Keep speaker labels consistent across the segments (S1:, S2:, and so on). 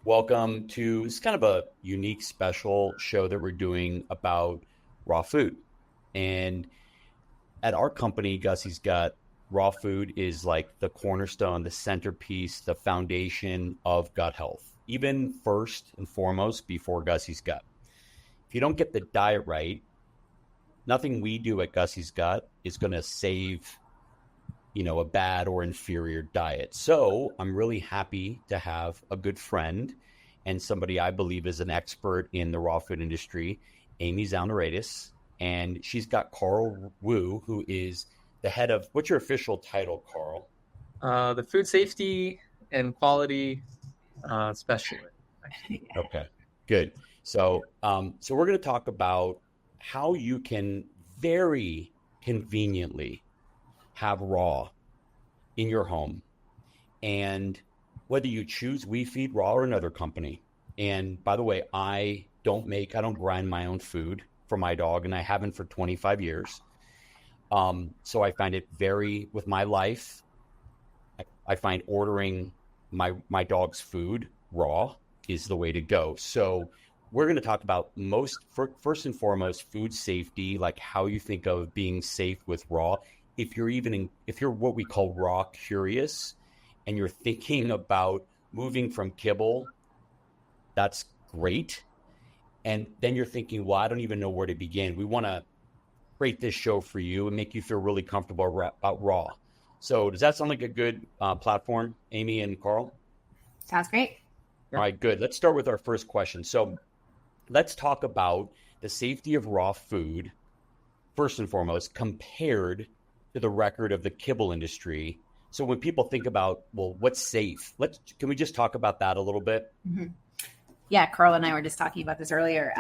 S1: Welcome to it's kind of a unique special show that we're doing about raw food. And at our company, Gussy's Gut, raw food is like the cornerstone, the centerpiece, the foundation of gut health, even first and foremost before Gussy's Gut. If you don't get the diet right, nothing we do at Gussy's Gut is going to save, a bad or inferior diet. So I'm really happy to have a good friend and somebody I believe is an expert in the raw food industry, Amy Zalneraitis. And she's got Carl Wu, who is the head of, what's your official title, Carl?
S2: The food safety and quality specialist.
S1: Okay, good. So we're going to talk about how you can very conveniently have raw in your home, and whether you choose We Feed Raw or another company. And by the way, I don't grind my own food for my dog, and I haven't for 25 years. So I find it with my life, I find ordering my dog's food raw is the way to go. So we're going to talk about first and foremost, food safety, like how you think of being safe with raw. If you're what we call raw curious and you're thinking about moving from Kibble, that's great. And then you're thinking, well, I don't even know where to begin. We want to create this show for you and make you feel really comfortable about raw. So does that sound like a good platform, Amy and Carl?
S3: Sounds great.
S1: All right, good. Let's start with our first question. So let's talk about the safety of raw food, first and foremost, compared to the record of the kibble industry. So when people think about, well, what's safe? Can we just talk about that a little bit?
S3: Mm-hmm. Yeah, Carl and I were just talking about this earlier.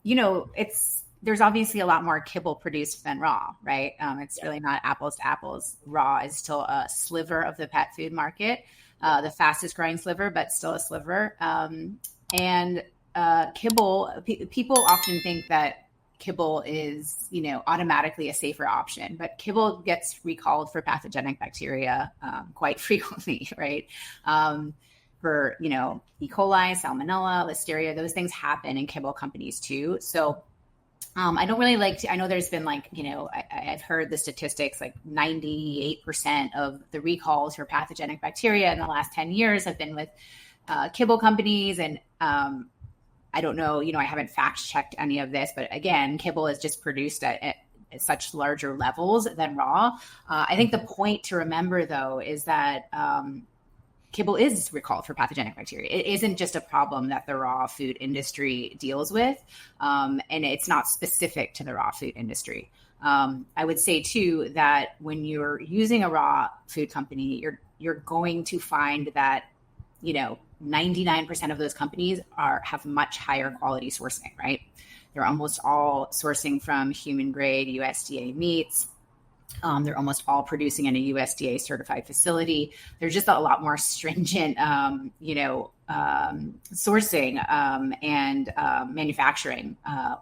S3: There's obviously a lot more kibble produced than raw, right? It's really not apples to apples. Raw is still a sliver of the pet food market, the fastest growing sliver, but still a sliver. And kibble, people often think that kibble is, automatically a safer option, but kibble gets recalled for pathogenic bacteria quite frequently, right? For, E. coli, salmonella, listeria, those things happen in kibble companies too. So I don't really I know there's been I've heard the statistics, like 98% of the recalls for pathogenic bacteria in the last 10 years have been with kibble companies. And I don't know, I haven't fact checked any of this, but again, kibble is just produced at such larger levels than raw. I think the point to remember though, is that kibble is recalled for pathogenic bacteria. It isn't just a problem that the raw food industry deals with. And it's not specific to the raw food industry. I would say too, that when you're using a raw food company, you're going to find that, 99% of those companies have much higher quality sourcing, right? They're almost all sourcing from human grade USDA meats. They're almost all producing in a USDA certified facility. There's just a lot more stringent, sourcing and manufacturing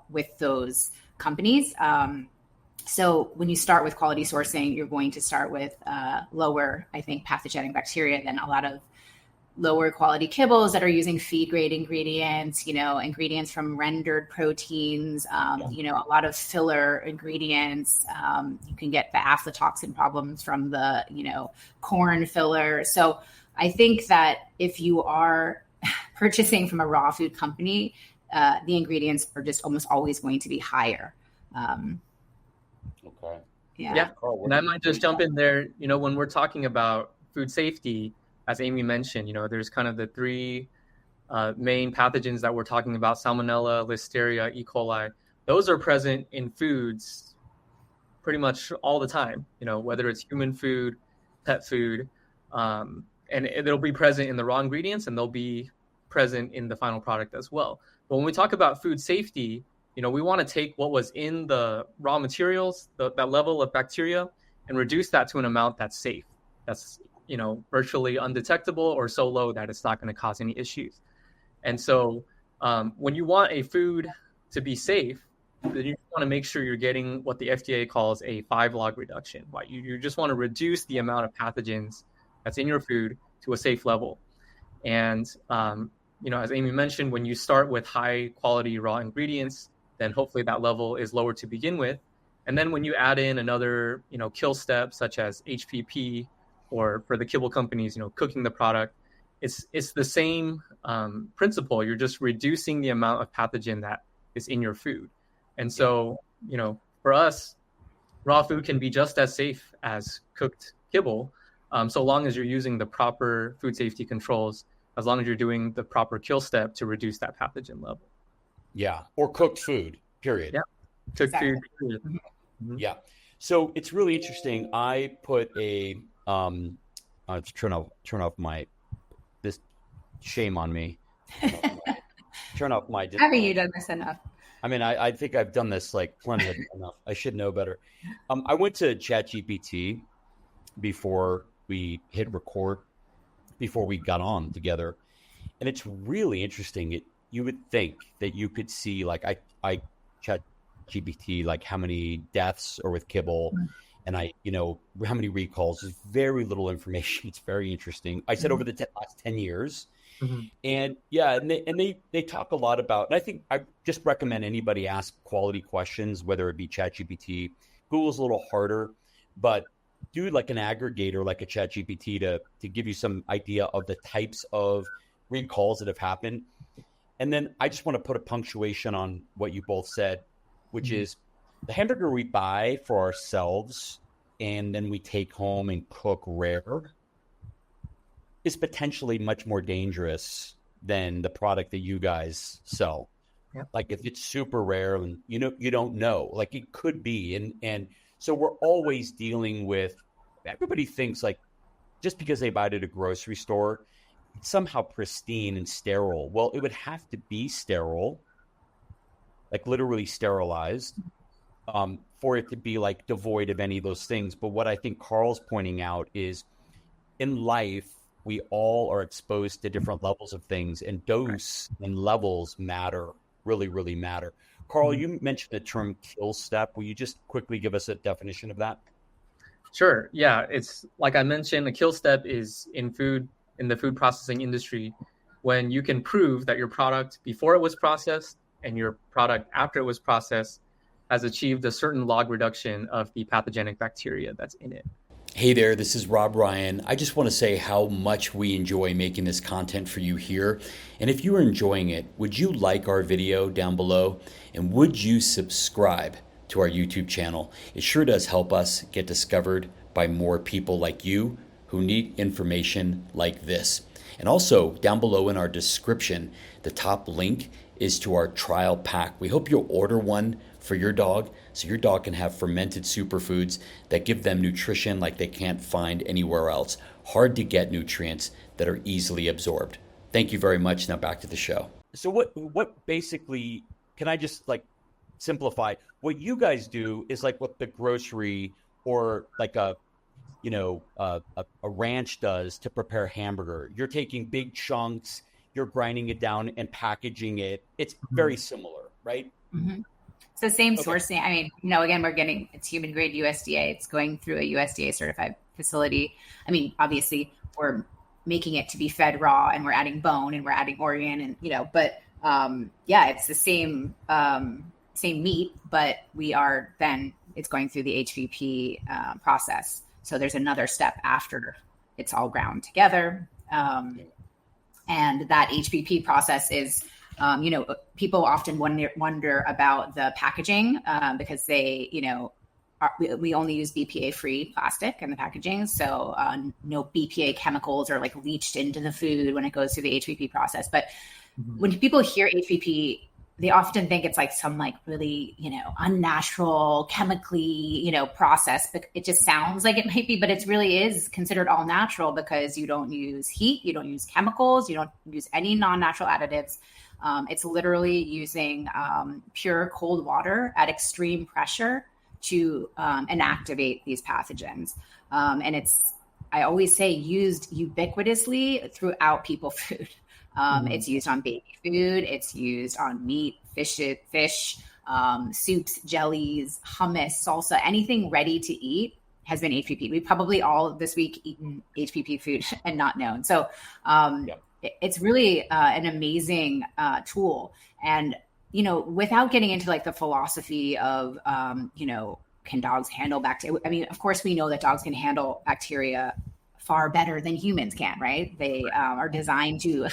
S3: with those companies. So when you start with quality sourcing, you're going to start with lower, I think, pathogenic bacteria than a lot of lower quality kibbles that are using feed grade ingredients, ingredients from rendered proteins, a lot of filler ingredients. You can get the aflatoxin problems from the, corn filler. So I think that if you are purchasing from a raw food company, the ingredients are just almost always going to be higher.
S1: Okay.
S2: Yeah. And I might just jump in there, when we're talking about food safety, as Amy mentioned, there's kind of the three main pathogens that we're talking about: salmonella, listeria, E. coli. Those are present in foods pretty much all the time, whether it's human food, pet food, and it'll be present in the raw ingredients and they'll be present in the final product as well. But when we talk about food safety, we want to take what was in the raw materials, that level of bacteria, and reduce that to an amount that's safe. That's virtually undetectable or so low that it's not going to cause any issues. And so when you want a food to be safe, then you want to make sure you're getting what the FDA calls a 5-log reduction. Right? You just want to reduce the amount of pathogens that's in your food to a safe level. And as Amy mentioned, when you start with high quality raw ingredients, then hopefully that level is lower to begin with. And then when you add in another, kill step such as HPP, or for the kibble companies, cooking the product, it's the same principle. You're just reducing the amount of pathogen that is in your food. And so, for us, raw food can be just as safe as cooked kibble, so long as you're using the proper food safety controls, as long as you're doing the proper kill step to reduce that pathogen level.
S1: Yeah, or cooked food, period.
S2: Yeah, cooked food, period.
S1: Mm-hmm. Yeah. So it's really interesting. I put a turn off my, this, shame on me. Turn off my.
S3: Haven't you done this enough?
S1: I mean, I think I've done this like plenty enough. I should know better. I went to ChatGPT before we hit record, before we got on together, and it's really interesting. You would think that you could see, like, I ChatGPT, like how many deaths are with kibble, and how many recalls. There's very little information. It's very interesting. I said over the last 10 years. Mm-hmm. And yeah, and they talk a lot about, and I think I just recommend anybody ask quality questions, whether it be ChatGPT. Google's a little harder, but do like an aggregator like a ChatGPT to give you some idea of the types of recalls that have happened. And then I just want to put a punctuation on what you both said, which is the hamburger we buy for ourselves and then we take home and cook rare is potentially much more dangerous than the product that you guys sell. Yep. Like if it's super rare and you don't know, like it could be. And so we're always dealing with, everybody thinks like just because they buy it at a grocery store, it's somehow pristine and sterile. Well, it would have to be sterile, like literally sterilized, for it to be like devoid of any of those things. But what I think Carl's pointing out is in life, we all are exposed to different levels of things, and dose and levels matter, really, really matter. Carl, you mentioned the term kill step. Will you just quickly give us a definition of that?
S2: Sure. Yeah. It's like I mentioned, a kill step is in the food processing industry, when you can prove that your product before it was processed and your product after it was processed has achieved a certain log reduction of the pathogenic bacteria that's in it.
S1: Hey there, this is Rob Ryan. I just want to say how much we enjoy making this content for you here. And if you are enjoying it, would you like our video down below? And would you subscribe to our YouTube channel? It sure does help us get discovered by more people like you who need information like this. And also down below in our description, the top link is to our trial pack. We hope you'll order one for your dog so your dog can have fermented superfoods that give them nutrition like they can't find anywhere else. Hard to get nutrients that are easily absorbed. Thank you very much. Now back to the show. So what basically, can I just like simplify? What you guys do is like what the grocery or like a ranch does to prepare hamburger. You're taking big chunks, you're grinding it down and packaging it. It's very similar, right?
S3: Mm-hmm. It's the same sourcing. I mean, again, it's human grade USDA. It's going through a USDA certified facility. I mean, obviously we're making it to be fed raw and we're adding bone and we're adding organ and, but it's the same meat, but it's going through the HPP process. So there's another step after it's all ground together. And that HPP process is, people often wonder about the packaging because they, we only use BPA-free plastic in the packaging. So no BPA chemicals are like leached into the food when it goes through the HPP process. But when people hear HPP, they often think it's like some like really, unnatural, chemically, process. But it just sounds like it might be, but it really is considered all natural because you don't use heat, you don't use chemicals, you don't use any non-natural additives. It's literally using pure cold water at extreme pressure to inactivate these pathogens. And I always say, used ubiquitously throughout people food. It's used on baby food. It's used on meat, fish, soups, jellies, hummus, salsa, anything ready to eat has been HPP. We probably all this week eaten HPP food and not known. So it's really an amazing tool. And, without getting into like the philosophy of, can dogs handle bacteria? I mean, of course, we know that dogs can handle bacteria far better than humans can, right? They are designed to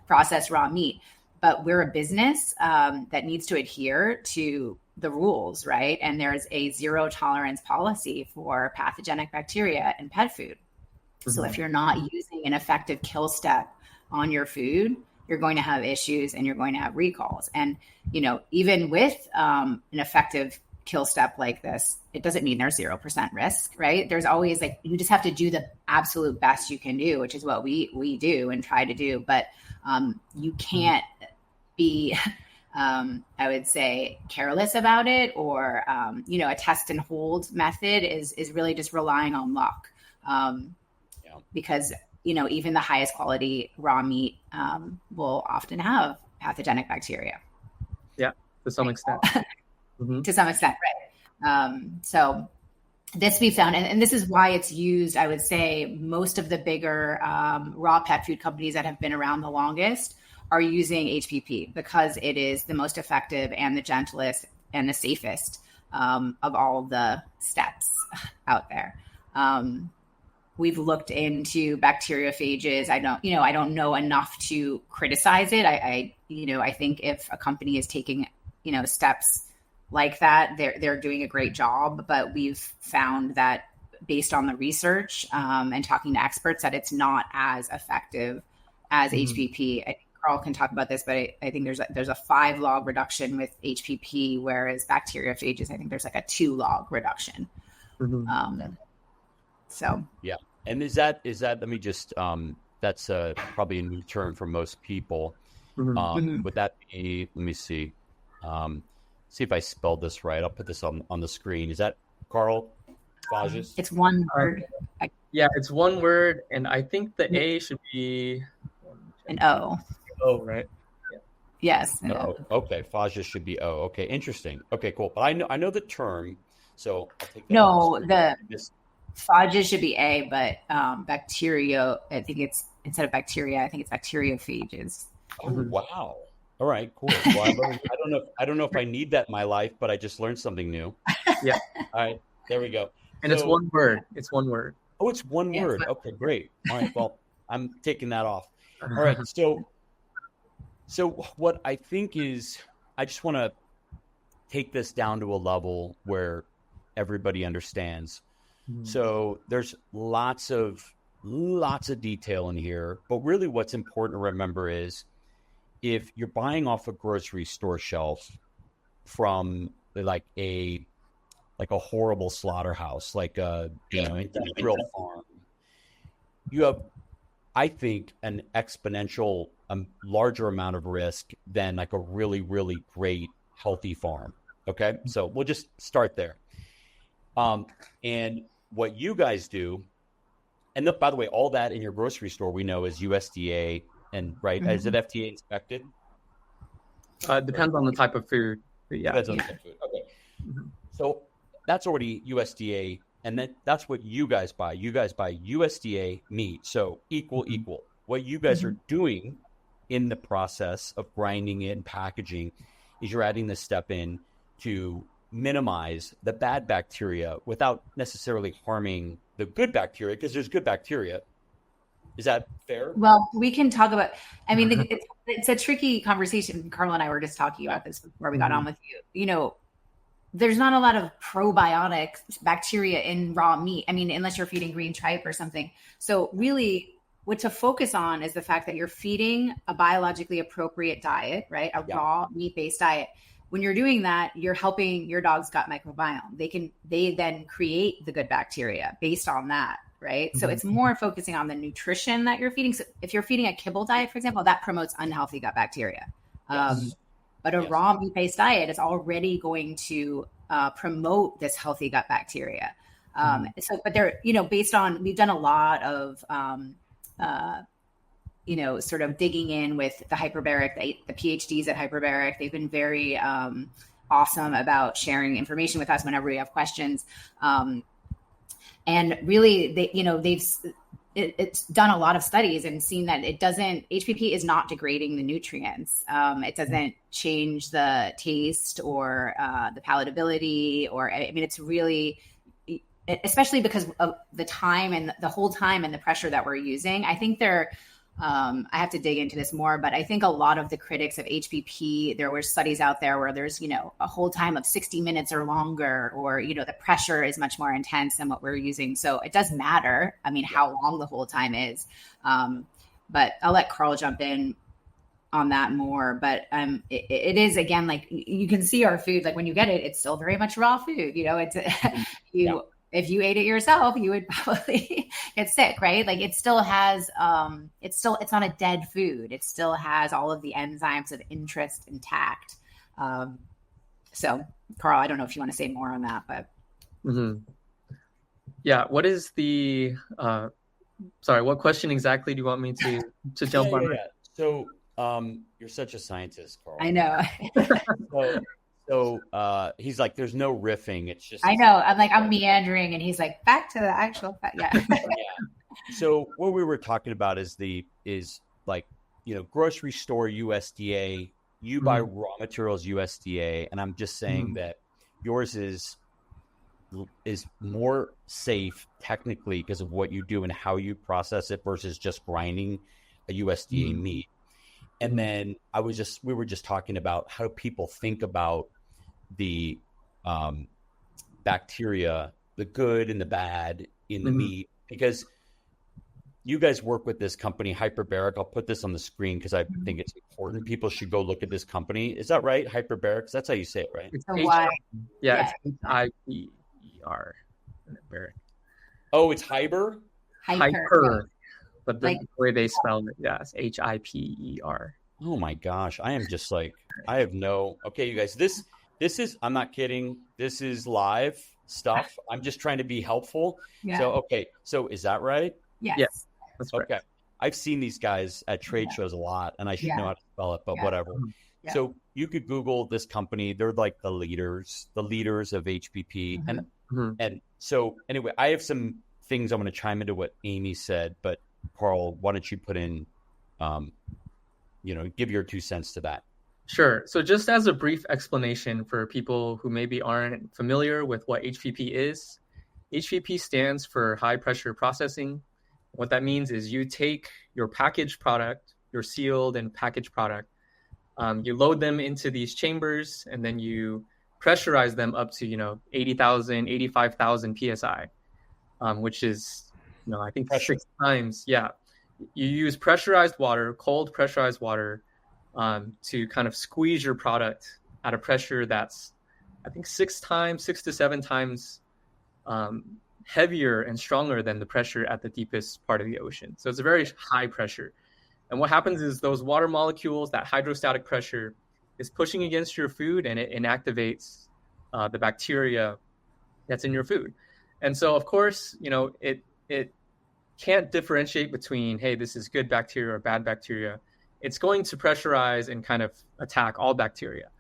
S3: process raw meat, but we're a business that needs to adhere to the rules, right? And there's a zero tolerance policy for pathogenic bacteria in pet food. Mm-hmm. So if you're not using an effective kill step on your food, you're going to have issues and you're going to have recalls. And, even with an effective kill step like this, it doesn't mean there's 0% risk, right? There's always you just have to do the absolute best you can do, which is what we do and try to do. But you can't be, I would say, careless about it, or, a test and hold method is really just relying on luck. Because, even the highest quality raw meat will often have pathogenic bacteria.
S2: Yeah, to some extent. Mm-hmm.
S3: To some extent, right. So this we found, and this is why it's used, I would say, most of the bigger raw pet food companies that have been around the longest are using HPP because it is the most effective and the gentlest and the safest of all the steps out there. We've looked into bacteriophages. I don't know enough to criticize it. I think if a company is taking, steps like that, they're doing a great job, but we've found that based on the research and talking to experts that it's not as effective as HPP. I think Carl can talk about this, but I think there's a 5 log reduction with HPP, whereas bacteriophages, I think there's like a 2 log reduction.
S2: Mm-hmm.
S3: So
S1: yeah, and is that let me just that's probably a new term for most people.
S2: Mm-hmm.
S1: Would that be? Let me see. See if I spelled this right. I'll put this on the screen. Is that Carl? Phages?
S3: It's one word.
S2: Yeah, it's one word, and I think the A should be
S3: an O.
S2: O, right? Yeah.
S3: Yes.
S1: Oh, okay. Phages should be O. Okay, interesting. Okay, cool. But I know the term, so I'll take that.
S3: No, phages should be A, but bacteria. I think it's instead of bacteria. I think it's bacteriophages.
S1: Oh, wow. All right, cool. Well, I don't know if I need that in my life, but I just learned something new.
S2: Yeah.
S1: All right, there we go.
S2: And it's one word. It's one word.
S1: Oh, it's one word. Okay, great. All right, well, I'm taking that off. All right, so what I think is, I just want to take this down to a level where everybody understands. Mm-hmm. So there's lots of detail in here, but really what's important to remember is, if you're buying off a grocery store shelf from like a horrible slaughterhouse, like a industrial farm, you have, I think, an exponential larger amount of risk than like a really, really great healthy farm. Okay, so we'll just start there. And what you guys do, and by the way, all that in your grocery store we know is USDA. And right, is it FDA inspected?
S2: Depends on the type of food. Yeah.
S1: Depends on the type of food. Okay. Mm-hmm. So that's already USDA, and that's what you guys buy. You guys buy USDA meat. So equal. What you guys are doing in the process of grinding it and packaging is you're adding this step in to minimize the bad bacteria without necessarily harming the good bacteria, because there's good bacteria. Is that fair?
S3: Well, we can talk about, I mean, it's a tricky conversation. Carl and I were just talking about this before we got on with you. There's not a lot of probiotic bacteria in raw meat. I mean, unless you're feeding green tripe or something. So really what to focus on is the fact that you're feeding a biologically appropriate diet, right? A raw meat-based diet. When you're doing that, you're helping your dog's gut microbiome. They then create the good bacteria based on that. Right. So it's more focusing on the nutrition that you're feeding. So if you're feeding a kibble diet, for example, that promotes unhealthy gut bacteria. Yes. But a raw meat-based diet is already going to promote this healthy gut bacteria. But they're, based on, we've done a lot of, sort of digging in with the hyperbaric, the PhDs at hyperbaric. They've been very awesome about sharing information with us whenever we have questions. And really, it's done a lot of studies and seen that HPP is not degrading the nutrients. It doesn't change the taste or the palatability, or, I mean, it's really, especially because of the time and the whole time and the pressure that we're using. I think I have to dig into this more, but I think a lot of the critics of HPP, there were studies out there where there's, a whole time of 60 minutes or longer, or, the pressure is much more intense than what we're using. So it does matter, I mean, how long the whole time is. But I'll let Carl jump in on that more. But it is, again, like, you can see our food, like when you get it, it's still very much raw food. If you ate it yourself, you would probably get sick, right? Like, it still has, it's not a dead food. It still has all of the enzymes of interest intact. So, Carl, I don't know if you want to say more on that, but.
S2: Mm-hmm. Yeah. What is the, what question exactly do you want me to jump on?
S1: Yeah. So, you're such a scientist, Carl.
S3: I know.
S1: So he's like, there's no riffing. It's just,
S3: I know. I'm meandering, and he's like, back to the actual, yeah.
S1: Yeah. So what we were talking about is grocery store USDA, you buy raw materials USDA. And I'm just saying that yours is more safe technically because of what you do and how you process it versus just grinding a USDA meat. And then we were just talking about how people think about the bacteria, the good and the bad in the meat, because you guys work with this company, Hyperbaric. I'll put this on the screen because I think it's important. People should go look at this company. Is that right? Hyperbaric? That's how you say it, right?
S2: It's it's H-I-P-E-R.
S1: Oh, it's Hyper?
S2: Hyper. But the way they spell it, it's H-I-P-E-R.
S1: Oh my gosh. I am just like, okay, you guys, this is, I'm not kidding. This is live stuff. I'm just trying to be helpful. Yeah. So, okay. So is that right?
S3: Yes.
S2: That's right.
S1: Okay. I've seen these guys at trade shows a lot, and I should know how to spell it, but whatever. Yeah. So you could Google this company. They're like the leaders of HPP. And so anyway, I have some things I'm going to chime into what Amy said, but Carl, why don't you put in, give your 2 cents to that.
S2: Sure. So just as a brief explanation for people who maybe aren't familiar with what HPP is, HPP stands for high pressure processing. What that means is you take your packaged product, your sealed and packaged product, you load them into these chambers, and then you pressurize them up to, 80,000, 85,000 PSI, which is, I think pressure. 6 times. Yeah. You use pressurized water, cold pressurized water, to kind of squeeze your product at a pressure that's, I think, 6 to 7 times heavier and stronger than the pressure at the deepest part of the ocean. So it's a very high pressure. And what happens is those water molecules, that hydrostatic pressure, is pushing against your food, and it inactivates the bacteria that's in your food. And so, of course, it can't differentiate between, hey, this is good bacteria or bad bacteria. It's going to pressurize and kind of attack all bacteria.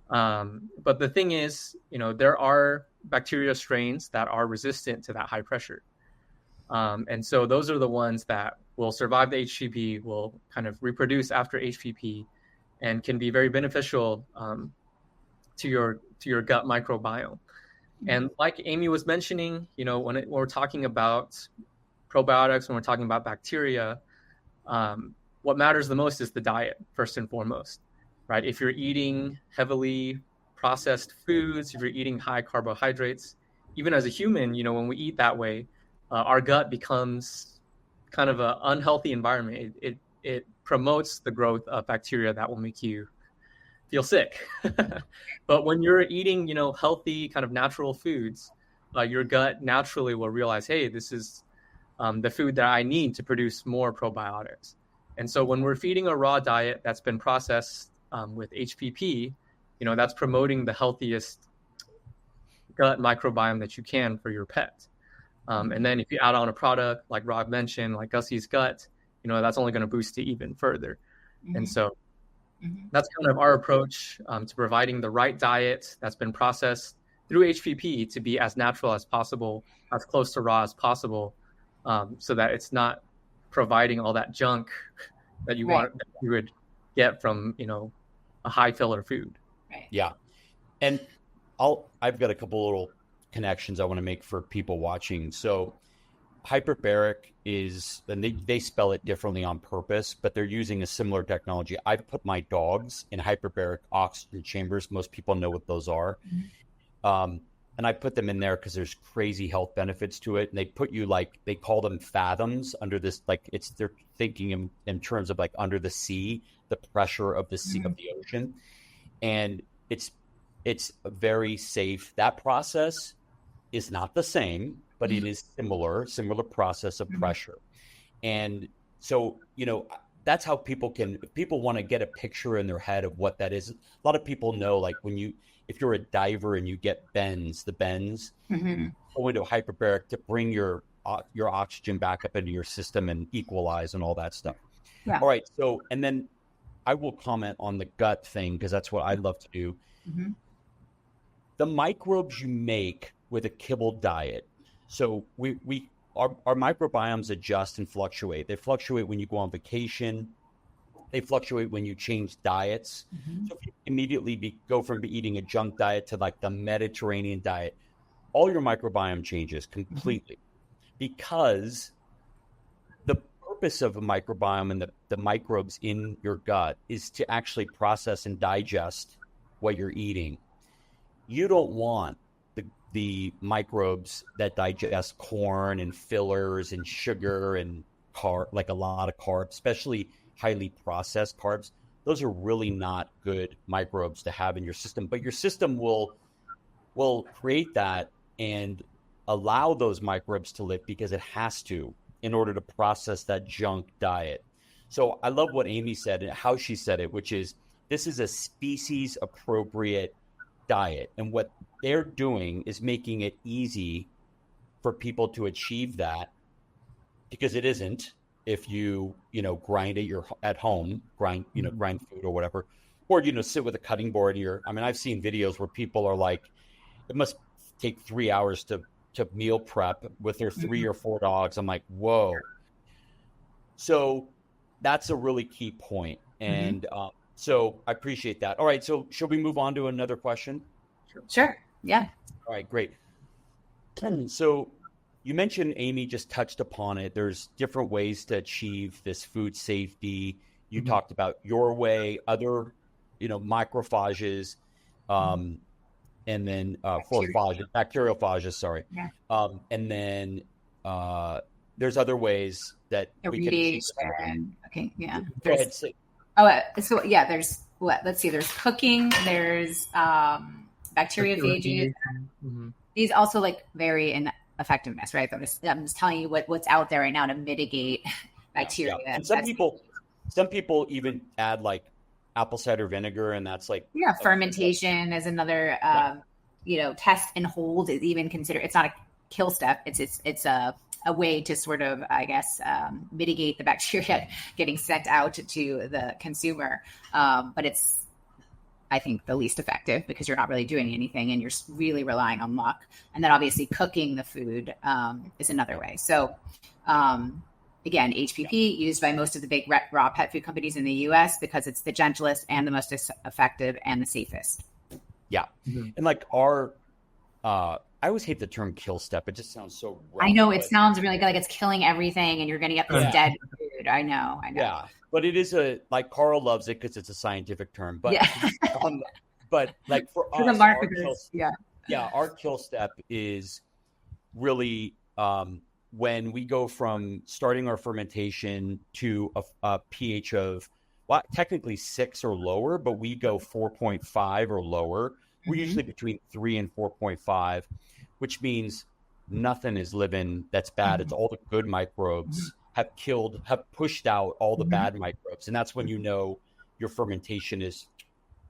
S2: But the thing is, there are bacteria strains that are resistant to that high pressure. And so those are the ones that will survive the HPP, will kind of reproduce after HPP, and can be very beneficial to your gut microbiome. And like Amy was mentioning, when we're talking about probiotics, when we're talking about bacteria, what matters the most is the diet, first and foremost, right? If you're eating heavily processed foods, if you're eating high carbohydrates, even as a human, when we eat that way, our gut becomes kind of an unhealthy environment. It promotes the growth of bacteria that will make you feel sick. But when you're eating, healthy kind of natural foods, your gut naturally will realize, hey, this is the food that I need to produce more probiotics. And so when we're feeding a raw diet that's been processed with HPP, that's promoting the healthiest gut microbiome that you can for your pet. And then if you add on a product like Rob mentioned, like Gussys Gut, that's only going to boost it even further. Mm-hmm. And so that's kind of our approach to providing the right diet that's been processed through HPP to be as natural as possible, as close to raw as possible, so that it's not providing all that junk that you
S3: Right.
S2: that you would get from, you know, a high filler food.
S3: Right.
S1: Yeah. And I've got a couple little connections I want to make for people watching. So hyperbaric is, and they spell it differently on purpose, but they're using a similar technology. I've put my dogs in hyperbaric oxygen chambers. Most people know what those are. And I put them in there because there's crazy health benefits to it. And they put you like, they call them fathoms under this, like they're thinking in terms of like under the sea, the pressure of the sea, of the ocean. And it's very safe. That process is not the same, but it is similar process of pressure. And so, you know, that's how people want to get a picture in their head of what that is. A lot of people know, like if you're a diver and you get the bends, go into a hyperbaric to bring your oxygen back up into your system and equalize and all that stuff.
S3: Yeah.
S1: All right. So, and then I will comment on the gut thing because that's what I love to do. The microbes you make with a Kibble diet. So our microbiomes adjust and fluctuate. They fluctuate when you go on vacation. They fluctuate when you change diets. So if you immediately go from eating a junk diet to like the Mediterranean diet, all your microbiome changes completely because the purpose of a microbiome and the microbes in your gut is to actually process and digest what you're eating. You don't want the microbes that digest corn and fillers and sugar and like a lot of carbs, especially highly processed carbs. Those are really not good microbes to have in your system, but your system will create that and allow those microbes to live because it has to in order to process that junk diet. So I love what Amy said and how she said it, which is this is a species appropriate diet. And what they're doing is making it easy for people to achieve that because it isn't if you grind it at home, grind food or whatever, or, sit with a cutting board. I've seen videos where people are like, it must take 3 hours to meal prep with their 3 or 4 dogs. I'm like, whoa. So that's a really key point. And so I appreciate that. All right. So should we move on to another question?
S3: Sure. Yeah.
S1: All right, great. So you mentioned, Amy just touched upon it. There's different ways to achieve this food safety. You talked about your way, other, macrophages, and then bacteriophages, sorry. Yeah. And then there's other ways that we can achieve that.
S3: Okay, yeah.
S1: Go ahead.
S3: So yeah, there's let's see, there's cooking, there's bacteriophages. These also like vary in effectiveness, right? I'm just telling you what's out there right now to mitigate bacteria.
S1: Yeah. And some people even add like apple cider vinegar, and that's like
S3: fermentation is another test and hold is even considered. It's not a kill step. It's a way to sort of, I guess, mitigate the bacteria getting sent out to the consumer. But it's, I think, the least effective because you're not really doing anything and you're really relying on luck. And then obviously cooking the food is another way. So again, HPP used by most of the big raw pet food companies in the US because it's the gentlest and the most effective and the safest.
S1: Yeah. And like I always hate the term kill step. It just sounds so rough.
S3: I know it sounds really good. Like it's killing everything and you're going to get this dead food. I know.
S1: Yeah. But it is like Carl loves it because it's a scientific term. But but like for us,
S3: the marketers,
S1: our kill step is really when we go from starting our fermentation to a pH of technically 6 or lower, but we go 4.5 or lower. We're usually between 3 and 4.5, which means nothing is living that's bad. It's all the good microbes have pushed out all the bad microbes. And that's when your fermentation is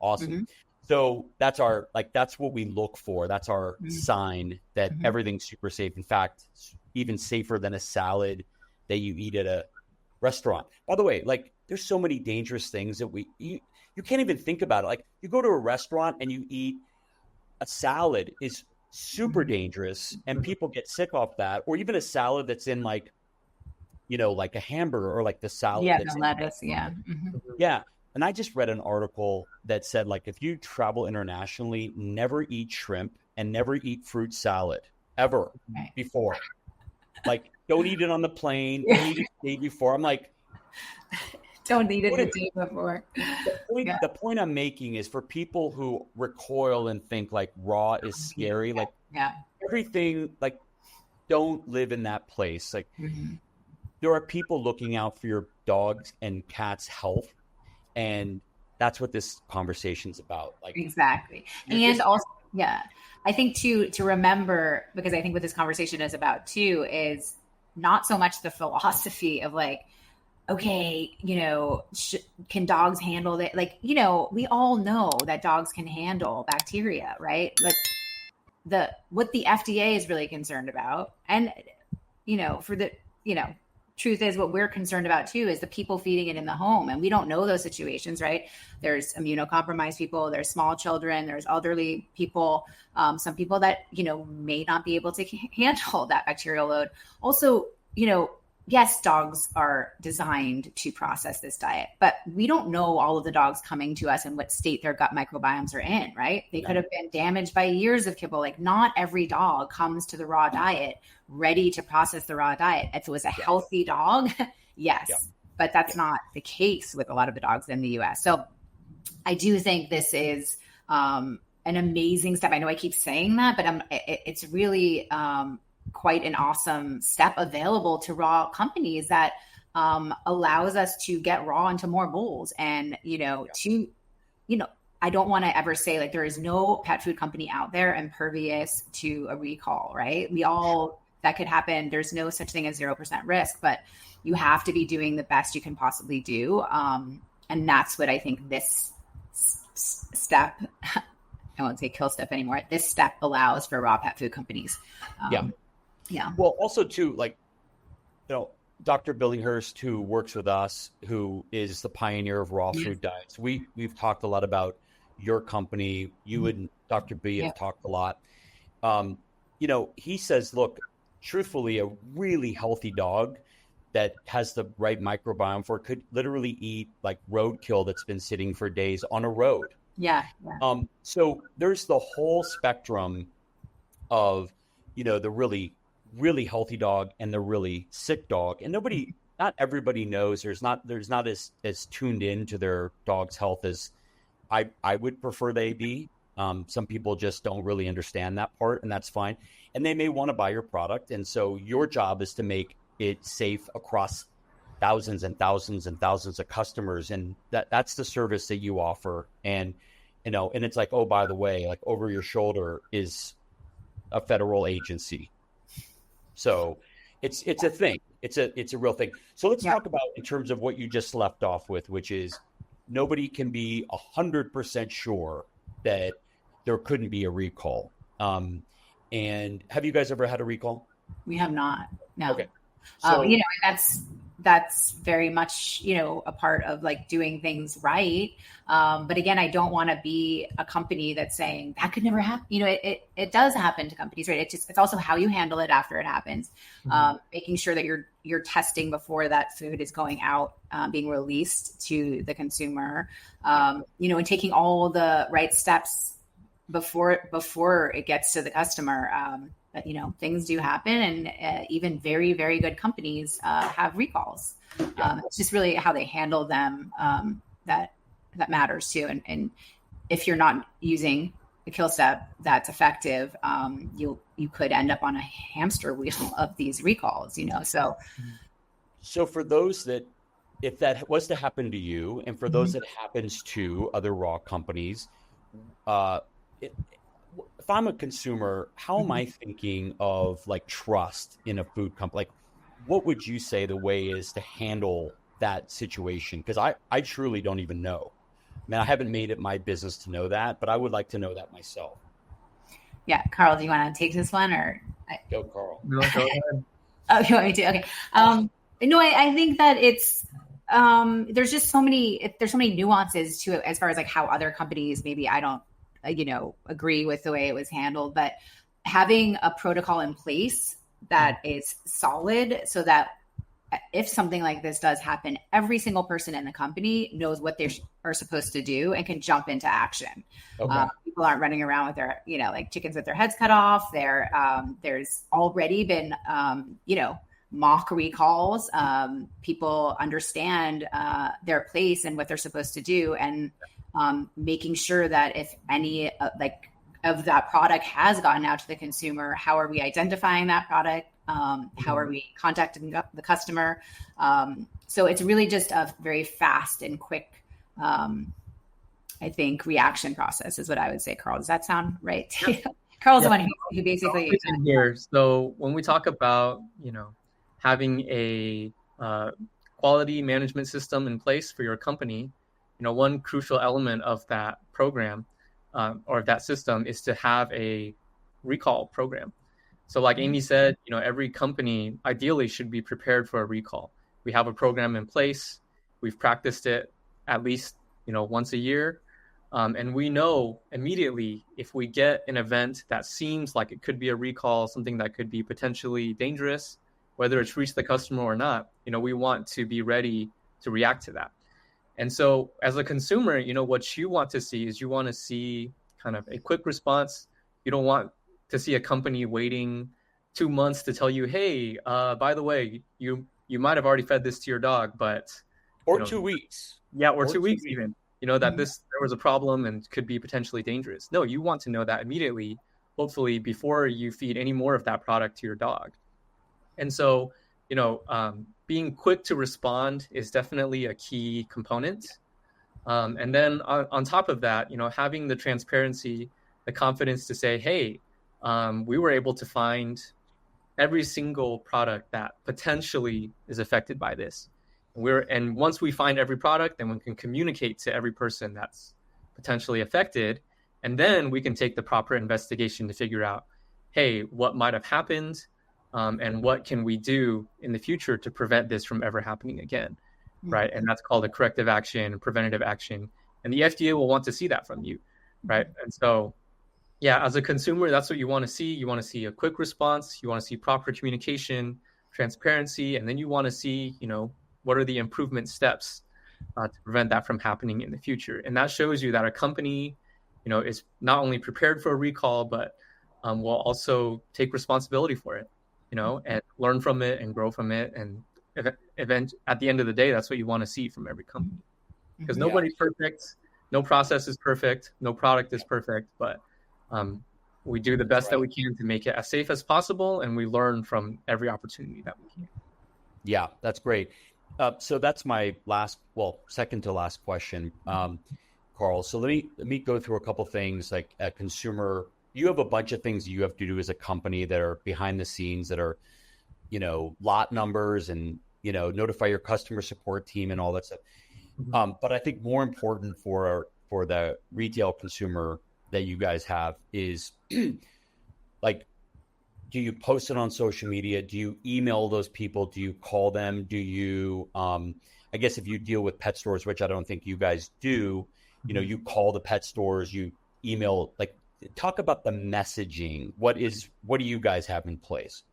S1: awesome. So that's that's what we look for. That's our sign that everything's super safe. In fact, even safer than a salad that you eat at a restaurant. By the way, like there's so many dangerous things that you can't even think about it. Like you go to a restaurant and you eat a salad is super dangerous and people get sick off that, or even a salad that's in like like a hamburger or like the salad.
S3: Yeah, the lettuce. Yeah. Mm-hmm.
S1: Yeah. And I just read an article that said, like, if you travel internationally, never eat shrimp and never eat fruit salad ever before. Like, don't eat it on the plane. Don't eat it the day before. I'm like,
S3: don't eat it the day before.
S1: The point I'm making is for people who recoil and think like raw is scary, like everything, like, don't live in that place. Like, there are people looking out for your dogs and cats' health. And that's what this conversation's about. Like,
S3: exactly. And also, I think to remember, because I think what this conversation is about too, is not so much the philosophy of like, okay, can dogs handle that? Like, we all know that dogs can handle bacteria, right? But what the FDA is really concerned about, and, truth is what we're concerned about too, is the people feeding it in the home. And we don't know those situations, right? There's immunocompromised people, there's small children, there's elderly people, some people that, may not be able to handle that bacterial load. Also, yes, dogs are designed to process this diet, but we don't know all of the dogs coming to us and what state their gut microbiomes are in, right? They could have been damaged by years of kibble. Like, not every dog comes to the raw diet ready to process the raw diet. If it was a healthy dog, yes, but that's not the case with a lot of the dogs in the US. So I do think this is an amazing step. I know I keep saying that, but it's really quite an awesome step available to raw companies that allows us to get raw into more bowls. And, I don't want to ever say like there is no pet food company out there impervious to a recall, right? That could happen. There's no such thing as 0% risk, but you have to be doing the best you can possibly do. And that's what I think this step, I won't say kill step anymore, this step allows for raw pet food companies. Yeah.
S1: Well, also too, like, Dr. Billinghurst, who works with us, who is the pioneer of raw food diets. We've talked a lot about your company. You and Dr. B have talked a lot. He says, look, truthfully, a really healthy dog that has the right microbiome for it could literally eat like roadkill that's been sitting for days on a road.
S3: Yeah.
S1: So there's the whole spectrum of, the really, really healthy dog and the really sick dog. And not everybody knows, there's not as tuned in to their dog's health as I would prefer they be. Some people just don't really understand that part, and that's fine. And they may want to buy your product. And so your job is to make it safe across thousands and thousands and thousands of customers. And that's the service that you offer. And, and it's like, oh, by the way, like over your shoulder is a federal agency. So it's a thing. It's a real thing. So let's talk about in terms of what you just left off with, which is nobody can be 100% sure that there couldn't be a recall. And have you guys ever had a recall?
S3: We have not. No.
S1: Okay. So,
S3: that's very much, a part of like doing things right. But again, I don't want to be a company that's saying that could never happen. It does happen to companies, right? It's also how you handle it after it happens. Making sure that you're testing before that food is going out, being released to the consumer, and taking all the right steps before it gets to the customer. But, things do happen, and even very, very good companies have recalls. It's just really how they handle them that matters too. And if you're not using the kill step that's effective, you could end up on a hamster wheel of these recalls. So
S1: for those that, if that was to happen to you, and for those that happens to other raw companies, if I'm a consumer, how am I thinking of like trust in a food company? Like, what would you say the way is to handle that situation? Because I truly don't even know. I mean, I haven't made it my business to know that, but I would like to know that myself.
S3: Yeah. Carl, do you want to take this one or?
S1: Go, Carl.
S2: No, go ahead.
S3: Oh, you want me to? Okay. No, I think that it's, there's just so many nuances to it as far as like how other companies, maybe I don't, agree with the way it was handled, but having a protocol in place that is solid so that if something like this does happen, every single person in the company knows what they are supposed to do and can jump into action.
S1: Okay.
S3: People aren't running around with their, like chickens with their heads cut off. There's already been, mock recalls. People understand their place and what they're supposed to do, and making sure that if any of that product has gotten out to the consumer, how are we identifying that product? How are we contacting the customer? So it's really just a very fast and quick, I think, reaction process is what I would say. Carl, does that sound right? Yeah. Carl's the one who basically
S2: here. So when we talk about, having a quality management system in place for your company, one crucial element of that program or that system is to have a recall program. So like Amy said, every company ideally should be prepared for a recall. We have a program in place. We've practiced it at least, once a year. And we know immediately if we get an event that seems like it could be a recall, something that could be potentially dangerous, whether it's reached the customer or not, we want to be ready to react to that. And so as a consumer, what you want to see is you want to see kind of a quick response. You don't want to see a company waiting 2 months to tell you, hey, by the way, you might have already fed this to your dog, but...
S1: Or 2 weeks.
S2: Yeah, or 2 weeks even. That there was a problem and could be potentially dangerous. No, you want to know that immediately, hopefully before you feed any more of that product to your dog. And so, being quick to respond is definitely a key component. And then on top of that, having the transparency, the confidence to say, hey, we were able to find every single product that potentially is affected by this. And once we find every product, then we can communicate to every person that's potentially affected. And then we can take the proper investigation to figure out, hey, what might have happened? And what can we do in the future to prevent this from ever happening again, right? And that's called a corrective action, preventative action. And the FDA will want to see that from you, right? And so, yeah, as a consumer, that's what you want to see. You want to see a quick response. You want to see proper communication, transparency, and then you want to see, what are the improvement steps to prevent that from happening in the future. And that shows you that a company, is not only prepared for a recall, but will also take responsibility for it. And learn from it and grow from it. And at the end of the day, that's what you want to see from every company. Because nobody's perfect. No process is perfect. No product is perfect. But we do the best that we can to make it as safe as possible. And we learn from every opportunity that we can.
S1: Yeah, that's great. So that's my second to last question, Carl. So let me go through a couple things. Like a consumer, you have a bunch of things you have to do as a company that are behind the scenes that are, lot numbers and, notify your customer support team and all that stuff. But I think more important for the retail consumer that you guys have is like, do you post it on social media? Do you email those people? Do you call them? Do you, I guess if you deal with pet stores, which I don't think you guys do, you call the pet stores, you email, like, talk about the messaging. What do you guys have in place?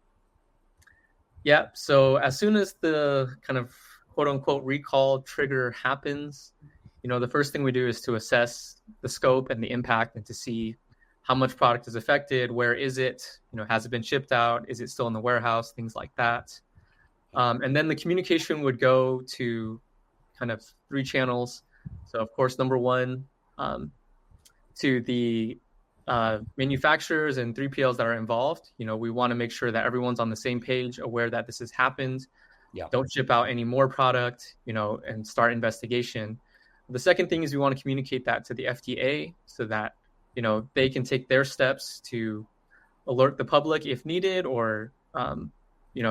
S2: Yeah. So as soon as the kind of quote unquote recall trigger happens, the first thing we do is to assess the scope and the impact and to see how much product is affected. Where is it? Has it been shipped out? Is it still in the warehouse? Things like that. And then the communication would go to kind of 3 channels. So of course, number one, to the manufacturers and 3PLs that are involved. We want to make sure that everyone's on the same page, aware that this has happened.
S1: Yeah.
S2: Don't ship out any more product, and start investigation. The second thing is we want to communicate that to the FDA so that, they can take their steps to alert the public if needed, or,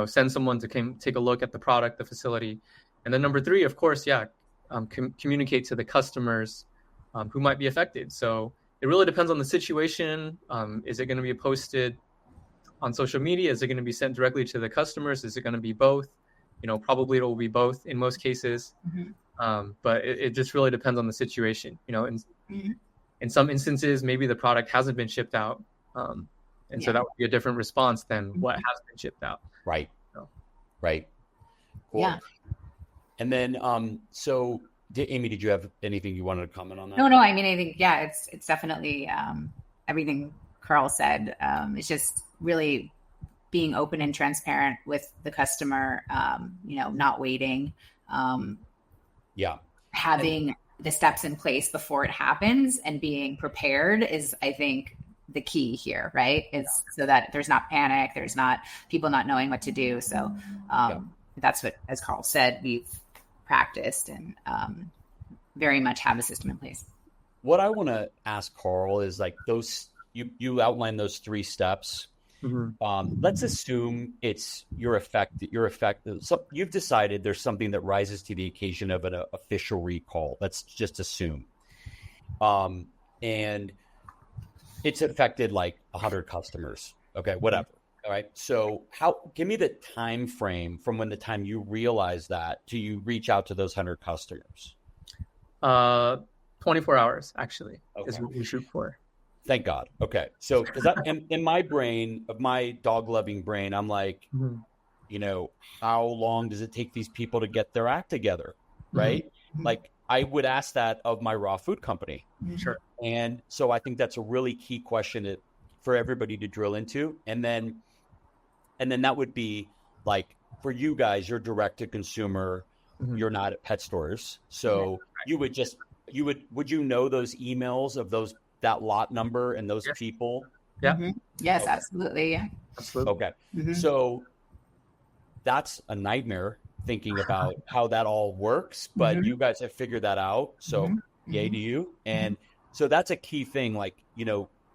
S2: send someone to take a look at the product, the facility. And then number 3, of course, communicate to the customers who might be affected. So it really depends on the situation. Is it going to be posted on social media? Is it going to be sent directly to the customers? Is it going to be both? Probably it will be both in most cases. But it just really depends on the situation. In some instances, maybe the product hasn't been shipped out. So that would be a different response than what has been shipped out.
S1: Right.
S2: So.
S1: Right. Cool.
S3: Yeah.
S1: And then, Amy, did you have anything you wanted to comment on that?
S3: No. I mean, I think, it's definitely everything Carl said. It's just really being open and transparent with the customer, not waiting, having the steps in place before it happens and being prepared is, I think, the key here, right? Is so that there's not panic, there's not people not knowing what to do. So that's what, as Carl said, we've practiced and very much have a system in place.
S1: What I want to ask Carl is like those, you outlined those 3 steps. Mm-hmm. Let's assume it's your effect. So you've decided there's something that rises to the occasion of an official recall. Let's just assume, and it's affected like 100 customers. Okay, whatever. All right. So give me the time frame from when the time you realize that to you reach out to those 100 customers.
S2: 24 hours actually is what we shoot for.
S1: Thank God. Okay. So in my brain, of my dog loving brain, I'm like, how long does it take these people to get their act together? Right. Mm-hmm. Like I would ask that of my raw food company.
S2: Sure.
S1: And so I think that's a really key question for everybody to drill into. And then that would be like, for you guys, you're direct to consumer, you're not at pet stores. So would you know those emails of that lot number and those people?
S2: Yeah.
S3: Mm-hmm. Yes, okay. Absolutely. Yeah.
S2: Absolutely.
S1: Okay. Mm-hmm. So that's a nightmare thinking about how that all works, but you guys have figured that out. So yay to you. And so that's a key thing, like,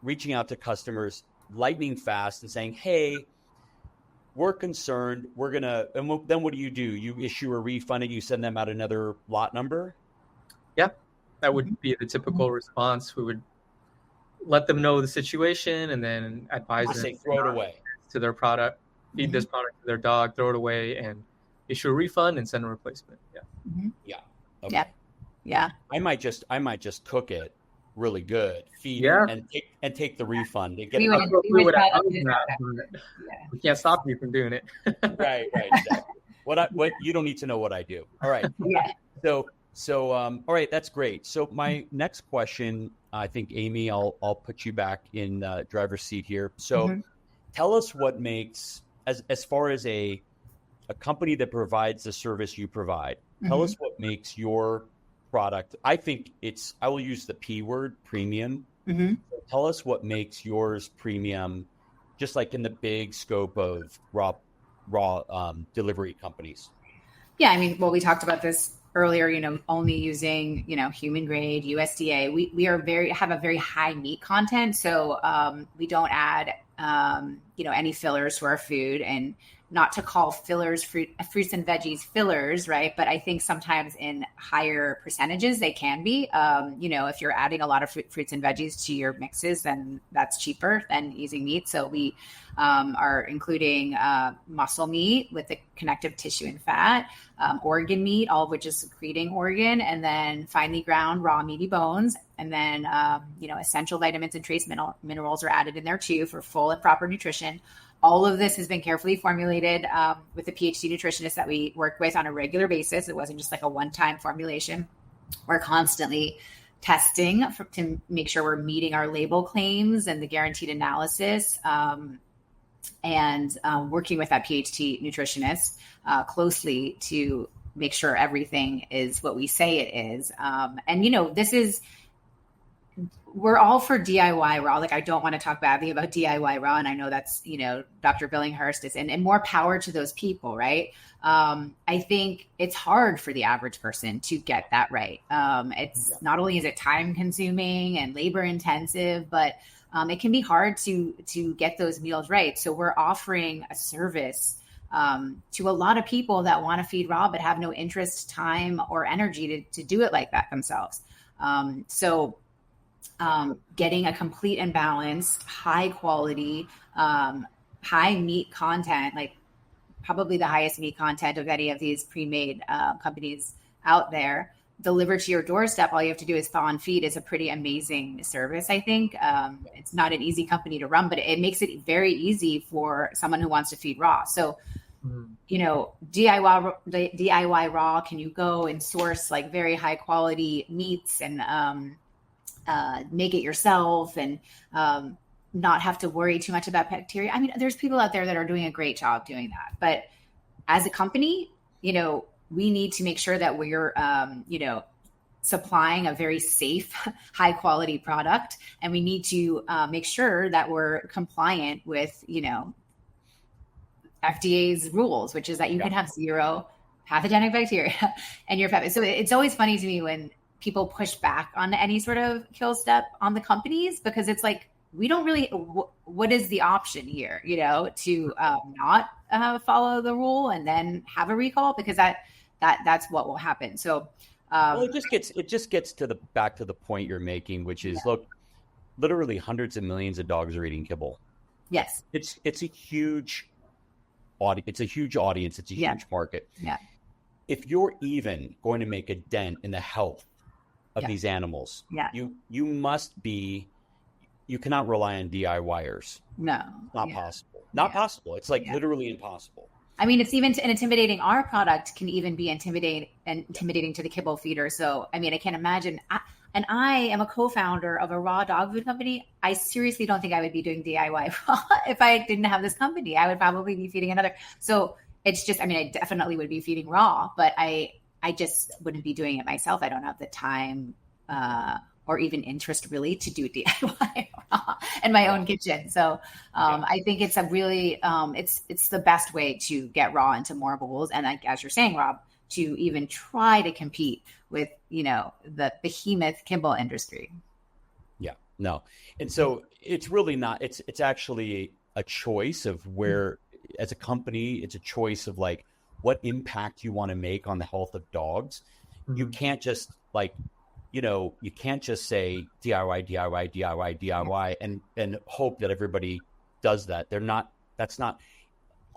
S1: reaching out to customers lightning fast and saying, hey, we're concerned. Then what do? You issue a refund and you send them out another lot number?
S2: Yeah, that would be the typical response. We would let them know the situation and then advise them.
S1: Say, throw it away.
S2: To their product, feed this product to their dog, throw it away, and issue a refund and send a replacement. Yeah.
S3: Mm-hmm.
S1: Yeah. Okay.
S3: Yeah.
S1: I might just cook it really good, feed it, and take the refund. We
S2: can't stop you from doing it.
S1: Right. Exactly. What you don't need to know what I do. All right.
S3: Yeah.
S1: So all right, that's great. So my next question, I think, Amy, I'll put you back in driver's seat here. So tell us what makes, as far as a company that provides the service you provide, tell us what makes your product. I will use the P word, premium. So tell us what makes yours premium, just like in the big scope of raw delivery companies.
S3: Yeah, I mean, well, we talked about this earlier, only using, human grade USDA. We have a very high meat content. So we don't add, any fillers to our food, and not to call fillers, fruits and veggies fillers, right? But I think sometimes in higher percentages, they can be, if you're adding a lot of fruits and veggies to your mixes, then that's cheaper than using meat. So we are including muscle meat with the connective tissue and fat, organ meat, all of which is secreting organ, and then finely ground raw meaty bones. And then, essential vitamins and trace minerals are added in there too for full and proper nutrition. All of this has been carefully formulated with the PhD nutritionists that we work with on a regular basis. It wasn't just like a one-time formulation. We're constantly testing to make sure we're meeting our label claims and the guaranteed analysis, and working with that PhD nutritionist closely to make sure everything is what we say it is. We're all for DIY. We're all like, I don't want to talk badly about DIY raw. And I know that's, Dr. Billinghurst is, and more power to those people, right? I think it's hard for the average person to get that right. Not only is it time consuming and labor intensive, but it can be hard to get those meals right. So we're offering a service to a lot of people that want to feed raw, but have no interest, time, or energy to do it like that themselves. Getting a complete and balanced, high quality, high meat content, like probably the highest meat content of any of these pre-made companies out there, delivered to your doorstep. All you have to do is thaw and feed is a pretty amazing service, I think. It's not an easy company to run, but it makes it very easy for someone who wants to feed raw. So DIY raw, can you go and source like very high quality meats and make it yourself and not have to worry too much about bacteria? I mean, there's people out there that are doing a great job doing that. But as a company, we need to make sure that we're, supplying a very safe, high quality product. And we need to make sure that we're compliant with, FDA's rules, which is that you can have 0 pathogenic bacteria in your pet. So it's always funny to me when people push back on any sort of kill step on the companies, because it's like, we don't really, what is the option here, to not follow the rule and then have a recall, because that's what will happen. So,
S1: well, it just gets to back to the point you're making, which is, look, literally hundreds of millions of dogs are eating kibble.
S3: Yes.
S1: It's a huge audience. It's a huge market.
S3: Yeah.
S1: If you're even going to make a dent in the health of these animals, you must be, you cannot rely on DIYers.
S3: No.
S1: Not possible. Not possible. It's like literally impossible.
S3: I mean, it's even intimidating. Our product can even be intimidating to the kibble feeder. So, I mean, I can't imagine. I am a co-founder of a raw dog food company. I seriously don't think I would be doing DIY raw if I didn't have this company. I would probably be feeding another. So it's just, I mean, I definitely would be feeding raw, but I just wouldn't be doing it myself. I don't have the time or even interest really to do DIY raw in my own kitchen. So I think it's a really, it's the best way to get raw into more bowls. And like, as you're saying, Rob, to even try to compete with, the behemoth kibble industry. Yeah,
S1: no. And so it's really not, it's actually a choice of where, as a company, it's a choice of like what impact you want to make on the health of dogs. You can't just like, you can't just say DIY and hope that everybody does that. That's not,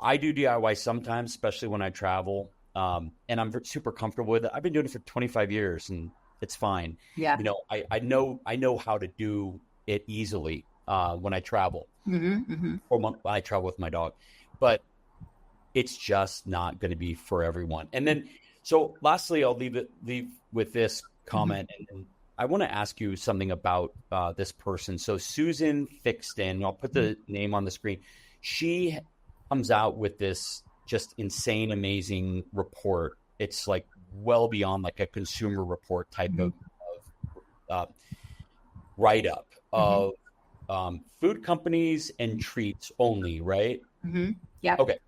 S1: I do DIY sometimes, especially when I travel. And I'm super comfortable with it. I've been doing it for 25 years and it's fine.
S3: Yeah.
S1: I know how to do it easily, when I travel or when I travel with my dog, but it's just not going to be for everyone. And then, so lastly, I'll leave with this comment. And I want to ask you something about this person. So Susan Thixton, I'll put the name on the screen. She comes out with this just insane, amazing report. It's like well beyond like a consumer report type of write-up of food companies and treats only, right?
S3: Yeah.
S1: Okay.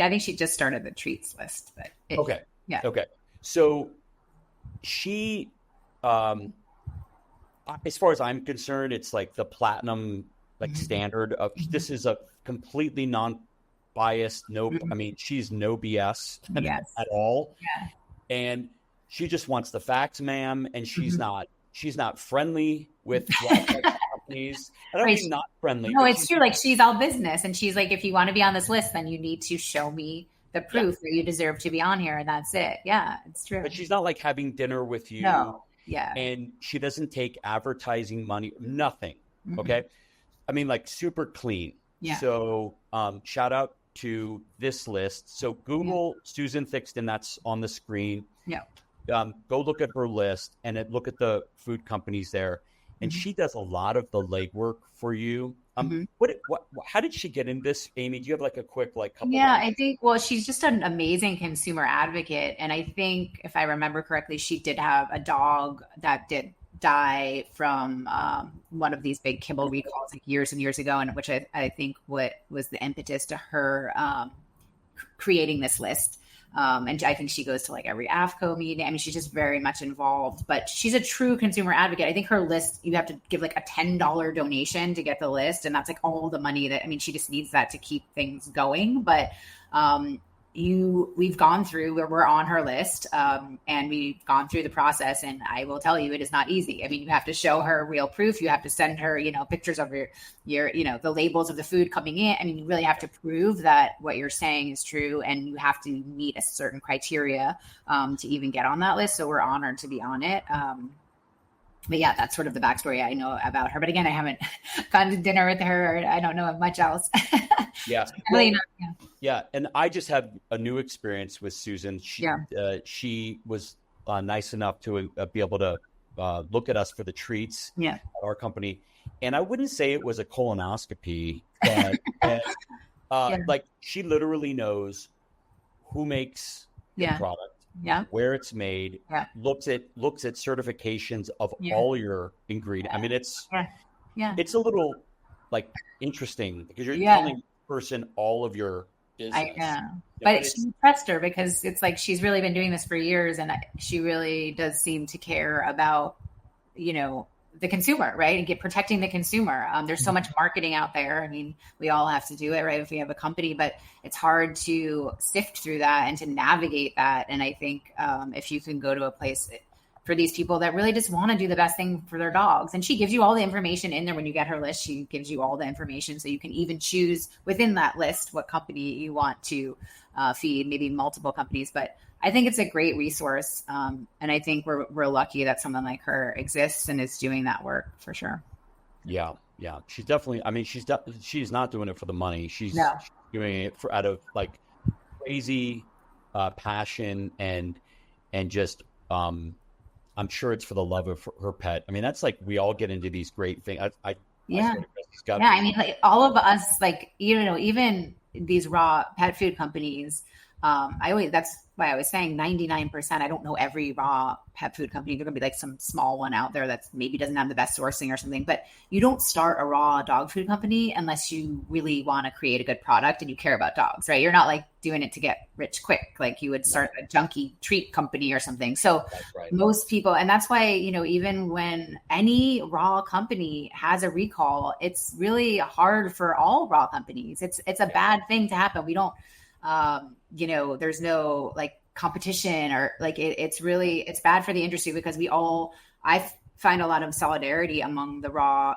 S3: I think she just started the treats list, but
S1: okay. So she, as far as I'm concerned, it's like the platinum standard of this is a completely non-biased, I mean, she's no BS at all.
S3: Yeah.
S1: And she just wants the facts, ma'am. And she's not friendly with companies. I don't mean not friendly.
S3: No, it's true. Like, she's all business, and she's like, if you want to be on this list, then you need to show me the proof that you deserve to be on here, and that's it. Yeah, it's true.
S1: But she's not like having dinner with you.
S3: No. Yeah.
S1: And she doesn't take advertising money, nothing. Okay. I mean, like, super clean.
S3: Yeah.
S1: So shout out to this list. So Google Susan Thixton, that's on the screen.
S3: Yeah.
S1: Go look at her list and look at the food companies there. And she does a lot of the legwork for you. How did she get in this, Amy? Do you have like a quick couple?
S3: Yeah, I think, well, she's just an amazing consumer advocate. And I think if I remember correctly, she did have a dog that did die from one of these big kibble recalls like years and years ago, and which I think what was the impetus to her creating this list. And I think she goes to like every AFCO meeting. I mean, she's just very much involved, but she's a true consumer advocate. I think her list, you have to give like a $10 donation to get the list. And that's like all the money that, I mean, she just needs that to keep things going. But we've gone through where we're on her list, and we've gone through the process, and I will tell you, it is not easy. I mean, you have to show her real proof. You have to send her, pictures of your the labels of the food coming in. I mean, you really have to prove that what you're saying is true, and you have to meet a certain criteria to even get on that list. So we're honored to be on it. But yeah, that's sort of the backstory I know about her. But again, I haven't gone to dinner with her. Or I don't know much else.
S1: Yeah.
S3: Really
S1: Yeah, and I just have a new experience with Susan.
S3: Yeah.
S1: She was nice enough to be able to look at us for the treats
S3: Yeah.
S1: at our company, and I wouldn't say it was a colonoscopy, but like she literally knows who makes the product, where it's made, looks at certifications of all your ingredients. I mean, it's a little like interesting because you're telling the person all of your business.
S3: I know. But she trust her because it's like she's really been doing this for years, and she really does seem to care about, the consumer, right? And protecting the consumer. There's so much marketing out there. I mean, we all have to do it, right? If we have a company, but it's hard to sift through that and to navigate that. And I think if you can go to a place for these people that really just want to do the best thing for their dogs. And she gives you all the information in there. When you get her list, she gives you all the information. So you can even choose within that list what company you want to feed, maybe multiple companies. But I think it's a great resource. And I think we're lucky that someone like her exists and is doing that work for sure.
S1: Yeah. Yeah. She's definitely, I mean, she's not doing it for the money. She's doing it out of like crazy passion and just, I'm sure it's for the love of her pet. I mean, that's like, we all get into these great things. I
S3: mean, like all of us, like, even these raw pet food companies, that's why I was saying 99%. I don't know every raw pet food company. There's gonna be like some small one out there that's maybe doesn't have the best sourcing or something, but you don't start a raw dog food company unless you really want to create a good product and you care about dogs, right? You're not like doing it to get rich quick. Like you would start a junky treat company or something. So most people, and that's why, even when any raw company has a recall, it's really hard for all raw companies. It's a bad thing to happen. We don't, there's no like competition or like it's bad for the industry because I find a lot of solidarity among the raw,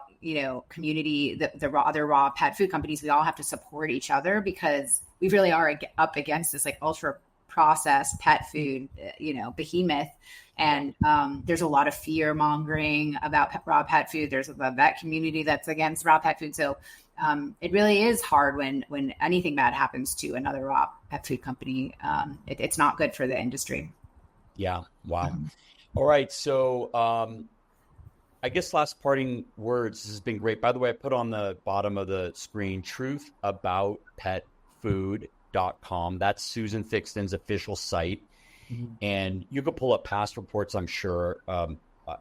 S3: community, the other raw pet food companies. We all have to support each other because we really are up against this like ultra processed pet food, behemoth. And there's a lot of fear mongering about raw pet food. There's the vet community that's against raw pet food. So it really is hard when anything bad happens to another raw pet food company. It's not good for the industry.
S1: Yeah. Wow. All right. So I guess last parting words. This has been great. By the way, I put on the bottom of the screen truthaboutpetfood.com. That's Susan Thixton's official site. Mm-hmm. And you could pull up past reports, I'm sure.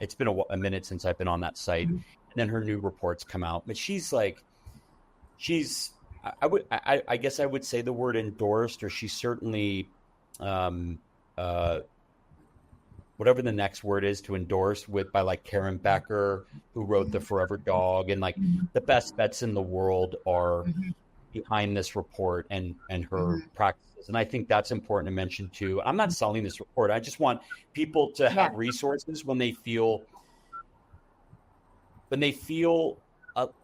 S1: It's been a minute since I've been on that site. Mm-hmm. And then her new reports come out. But I guess I would say the word endorsed, or she's certainly, whatever the next word is to endorse by like Karen Becker, who wrote The Forever Dog, and like the best vets in the world are behind this report and her practices. And I think that's important to mention too. I'm not selling this report. I just want people to have resources when they feel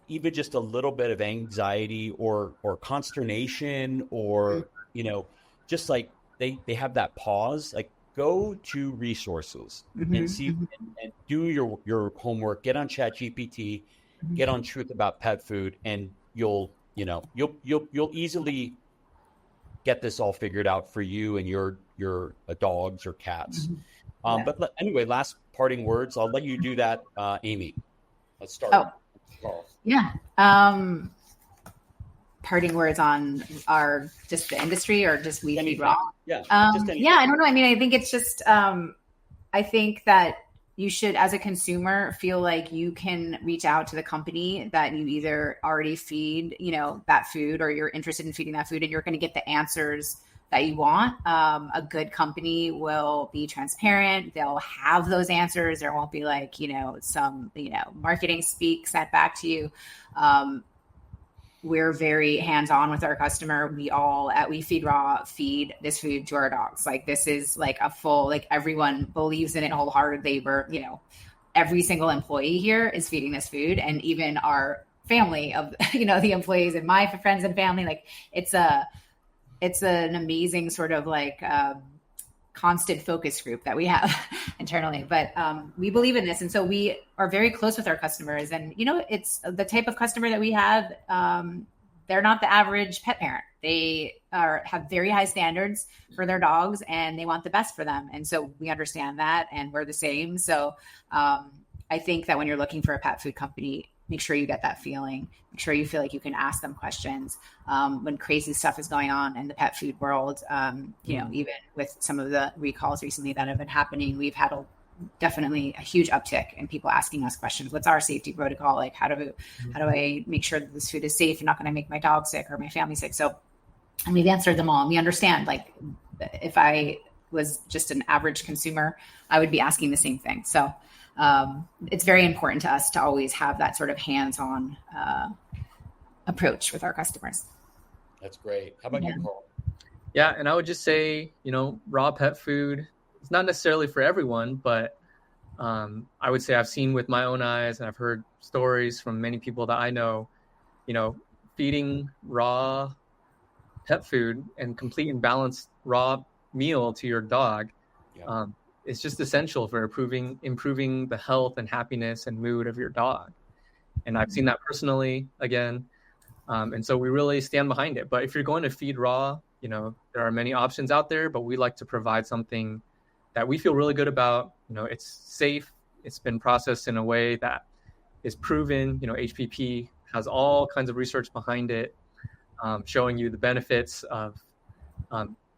S1: even just a little bit of anxiety or consternation or, just like they have that pause, like go to resources and see and do your homework, get on ChatGPT, get on Truth About Pet Food, and you'll easily get this all figured out for you and your dogs or cats. But anyway, last parting words. I'll let you do that, Amy. Let's start.
S3: Parting words on just the industry or just we feed raw.
S1: I
S3: don't know. I mean, I think it's just I think that you should, as a consumer, feel like you can reach out to the company that you either already feed, that food, or you're interested in feeding that food, and you're going to get the answers that you want. A good company will be transparent. They'll have those answers. There won't be like, some, marketing speak sent back to you. We're very hands-on with our customer. We Feed Raw feed this food to our dogs. Like this is like a full, like everyone believes in it wholeheartedly. Every single employee here is feeding this food, and even our family of, the employees and my friends and family, like it's an amazing sort of like constant focus group that we have internally, but we believe in this. And so we are very close with our customers, and, it's the type of customer that we have. they're not the average pet parent. They have very high standards for their dogs, and they want the best for them. And so we understand that, and we're the same. So I think that when you're looking for a pet food company, make sure you get that feeling. Make sure you feel like you can ask them questions when crazy stuff is going on in the pet food world. Even with some of the recalls recently that have been happening, we've had definitely a huge uptick in people asking us questions. What's our safety protocol? Like, how do I make sure that this food is safe and not going to make my dog sick or my family sick? So, and we've answered them all. And we understand, like, if I was just an average consumer, I would be asking the same thing. So it's very important to us to always have that sort of hands-on approach with our customers.
S1: That's great. How about you, Carl?
S2: Yeah, and I would just say, raw pet food, it's not necessarily for everyone, but I would say I've seen with my own eyes, and I've heard stories from many people that I know, feeding raw pet food and complete and balanced raw meal to your dog. Yeah. It's just essential for improving the health and happiness and mood of your dog. And I've seen that personally again. And so we really stand behind it. But if you're going to feed raw, there are many options out there, but we like to provide something that we feel really good about. It's safe. It's been processed in a way that is proven. HPP has all kinds of research behind it, showing you the benefits of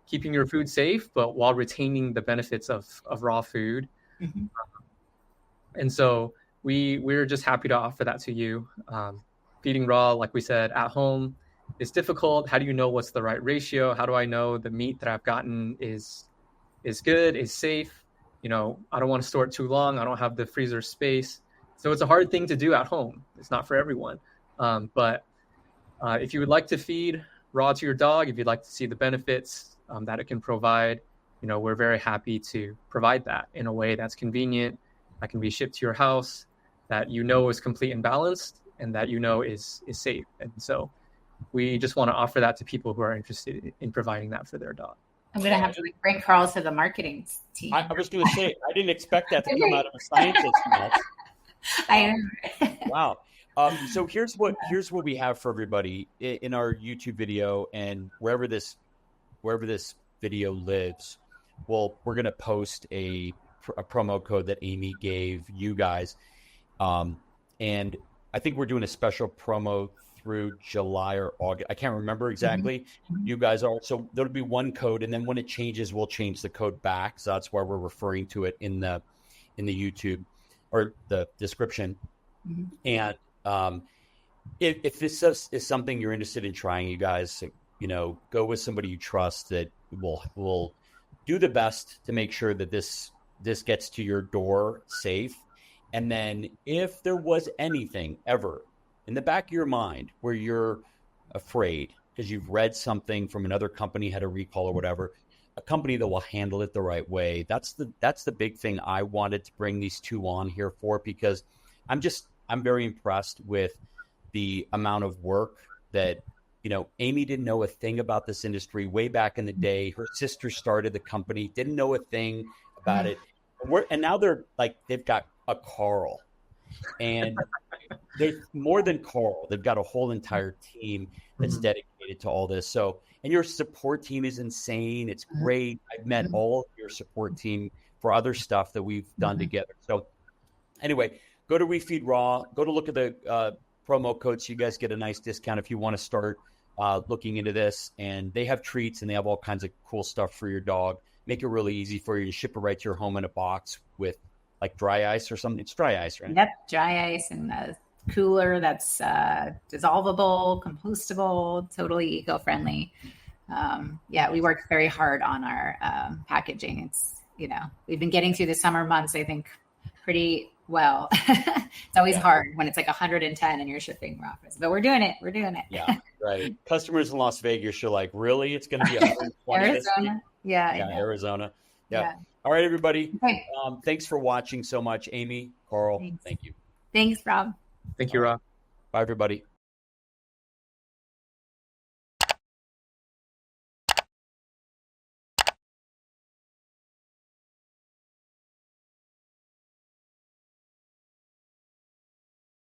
S2: keeping your food safe, but while retaining the benefits of raw food. Mm-hmm. And so we're just happy to offer that to you. Feeding raw, like we said, at home is difficult. How do you know what's the right ratio? How do I know the meat that I've gotten is good, is safe? I don't want to store it too long. I don't have the freezer space. So it's a hard thing to do at home. It's not for everyone. But if you would like to feed raw to your dog, if you'd like to see the benefits that it can provide, we're very happy to provide that in a way that's convenient, that can be shipped to your house, that is complete and balanced, and that is safe. And so we just want to offer that to people who are interested in providing that for their dog.
S3: I'm going to have to bring Carl to the marketing team.
S1: I was going to say, I didn't expect that to come out of a scientist's mouth.
S3: I know.
S1: Wow. So here's what we have for everybody in our YouTube video, and wherever this video lives, we're going to post a promo code that Amy gave you guys. And I think we're doing a special promo through July or August. I can't remember exactly. Mm-hmm. You guys are. So there'll be one code, and then when it changes, we'll change the code back. So that's why we're referring to it in the YouTube or the description. Mm-hmm. And if this is something you're interested in trying, you guys, go with somebody you trust that will do the best to make sure that this gets to your door safe. And then if there was anything ever in the back of your mind where you're afraid because you've read something from another company had a recall or whatever, a company that will handle it the right way. That's the big thing I wanted to bring these two on here for, because I'm very impressed with the amount of work that, Amy didn't know a thing about this industry way back in the day. Her sister started the company, didn't know a thing about it. And now they've got a Carl, and they're more than Carl. They've got a whole entire team that's dedicated to all this. So, and your support team is insane. It's great. I've met all of your support team for other stuff that we've done together. So anyway, go to Refeed Raw, go to look at the promo code so you guys get a nice discount if you want to start looking into this. And they have treats and they have all kinds of cool stuff for your dog. Make it really easy for you to ship it right to your home in a box with like dry ice or something. It's dry ice, right?
S3: Yep, dry ice and a cooler that's dissolvable, compostable, totally eco-friendly. We worked very hard on our packaging. It's, we've been getting through the summer months, I think, pretty well. It's always hard when it's like 110 and you're shipping raw fish, but we're doing it.
S1: Yeah, right. Customers in Las Vegas are like, really? It's going to be 120
S3: Arizona. Yeah,
S1: Arizona. Yeah. All right, everybody.
S3: Okay.
S1: Thanks for watching so much. Amy, Carl,
S3: Thanks.
S1: Thank you.
S3: Thanks, Rob.
S2: Thank you, Rob.
S1: Bye, everybody.